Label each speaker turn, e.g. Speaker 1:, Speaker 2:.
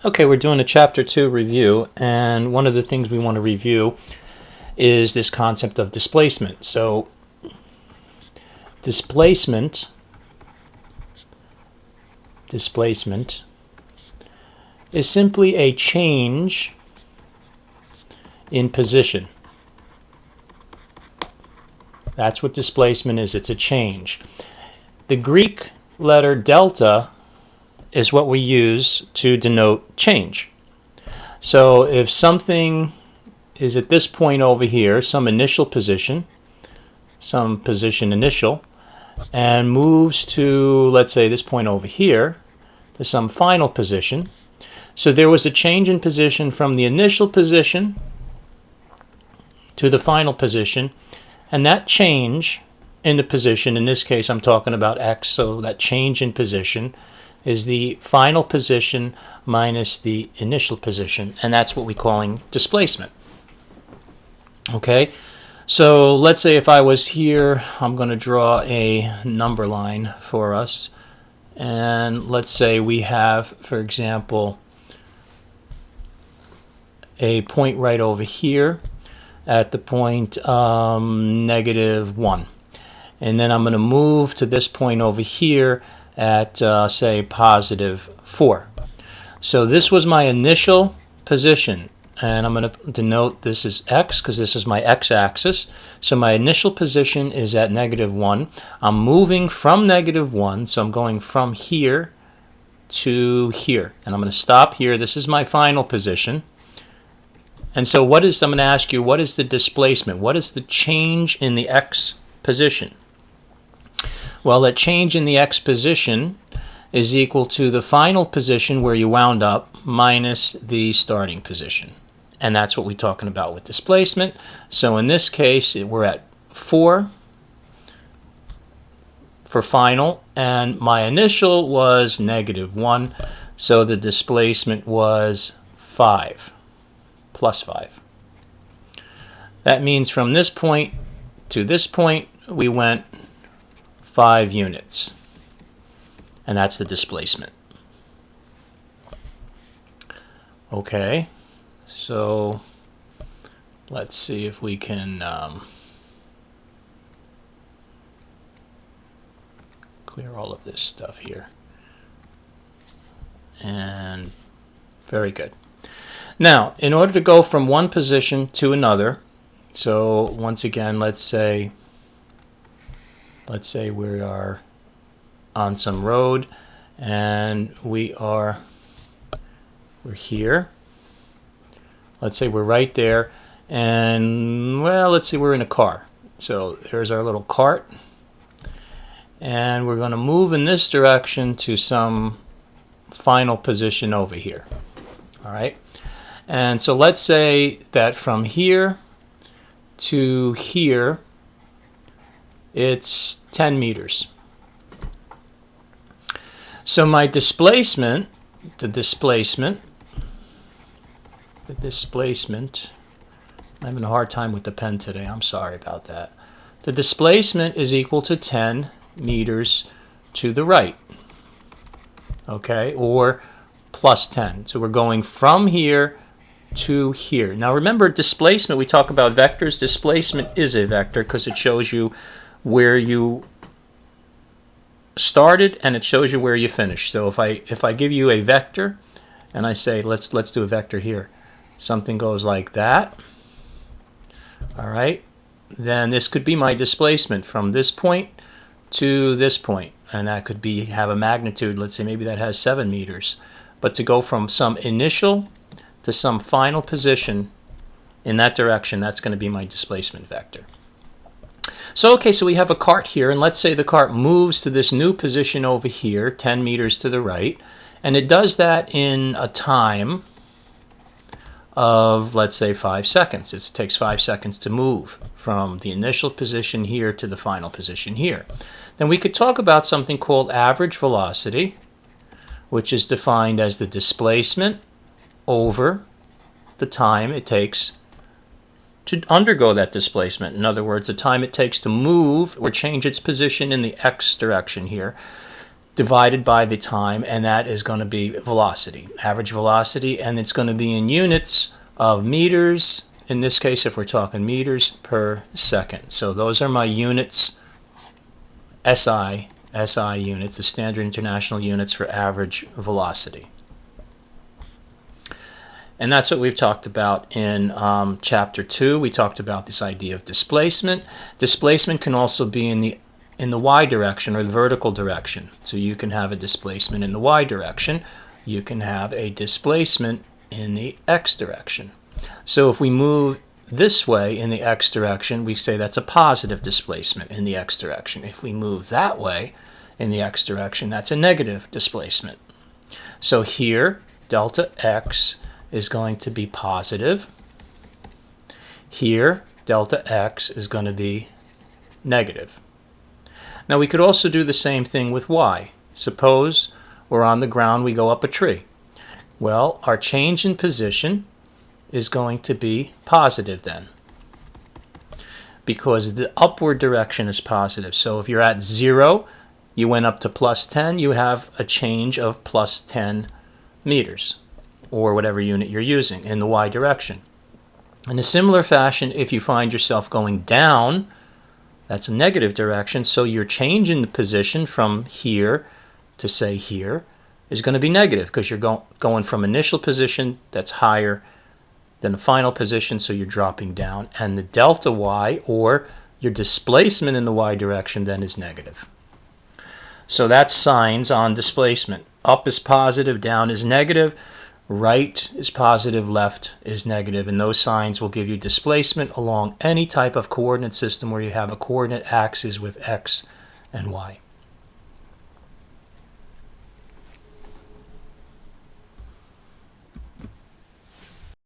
Speaker 1: Okay, we're doing a Chapter 2 review, and one of the things we want to review is this concept of displacement. So, displacement is simply a change in position. That's what displacement is. It's a change. The Greek letter delta is what we use to denote change. So if something is at this point over here, some initial position, some position initial, and moves to, let's say, this point over here, to some final position. So there was a change in position from the initial position to the final position, and that change in the position, in this case I'm talking about x, so that change in position is the final position minus the initial position, and that's what we're calling displacement. Okay, so let's say if I was here, I'm going to draw a number line for us, and let's say we have, for example, a point right over here at the point -1, and then I'm going to move to this point over here at say +4. So this was my initial position, and I'm going to denote this is x because this is my x-axis. So my initial position is at -1. I'm moving from -1, so I'm going from here to here, and I'm going to stop here. This is my final position. And so I'm going to ask you, what is the displacement? What is the change in the x position? Well, that change in the x position is equal to the final position where you wound up minus the starting position. And that's what we're talking about with displacement. So in this case, we're at 4 for final, and my initial was -1, so the displacement was 5, +5. That means from this point to this point, we went 5 units, and that's the displacement. Okay, so let's see if we can clear all of this stuff here. And very good. Now, in order to go from one position to another, so once again, let's say we are on some road, and we're here. Let's say we're right there, and well, let's say we're in a car. So there's our little cart, and we're going to move in this direction to some final position over here. All right, and so let's say that from here to here, it's 10 meters. So my displacement, I'm having a hard time with the pen today, I'm sorry about that. The displacement is equal to 10 meters to the right, okay, or +10. So we're going from here to here. Now remember, displacement, we talk about vectors. Displacement is a vector because it shows you where you started and it shows you where you finished. So if I give you a vector and I say let's do a vector here, something goes like that. All right, then this could be my displacement from this point to this point, and that could be have a magnitude. Let's say maybe that has 7 meters. But to go from some initial to some final position in that direction, that's going to be my displacement vector. So okay, so we have a cart here, and let's say the cart moves to this new position over here, 10 meters to the right, and it does that in a time of, let's say, 5 seconds. It takes 5 seconds to move from the initial position here to the final position here. Then we could talk about something called average velocity, which is defined as the displacement over the time it takes to undergo that displacement. In other words, the time it takes to move or change its position in the x direction here divided by the time, and that is going to be velocity, average velocity, and it's going to be in units of meters, in this case if we're talking meters per second. So those are my units, SI units, the standard international units for average velocity. And that's what we've talked about in chapter 2. We talked about this idea of displacement. Displacement can also be in the y direction or the vertical direction. So you can have a displacement in the y direction. You can have a displacement in the x direction. So if we move this way in the x direction, we say that's a positive displacement in the x direction. If we move that way in the x direction, that's a negative displacement. So here, delta x is going to be positive. Here, delta x is going to be negative. Now we could also do the same thing with y. Suppose we're on the ground, we go up a tree. Well, our change in position is going to be positive then, because the upward direction is positive. So if you're at 0, you went up to plus 10, you have a change of plus 10 meters, or whatever unit you're using, in the y direction. In a similar fashion, if you find yourself going down, that's a negative direction, so your change in the position from here to, say, here is going to be negative, because you're going from initial position that's higher than the final position, so you're dropping down, and the delta y, or your displacement in the y direction, then is negative. So that's signs on displacement. Up is positive, down is negative. Right is positive, left is negative, and those signs will give you displacement along any type of coordinate system where you have a coordinate axis with x and y.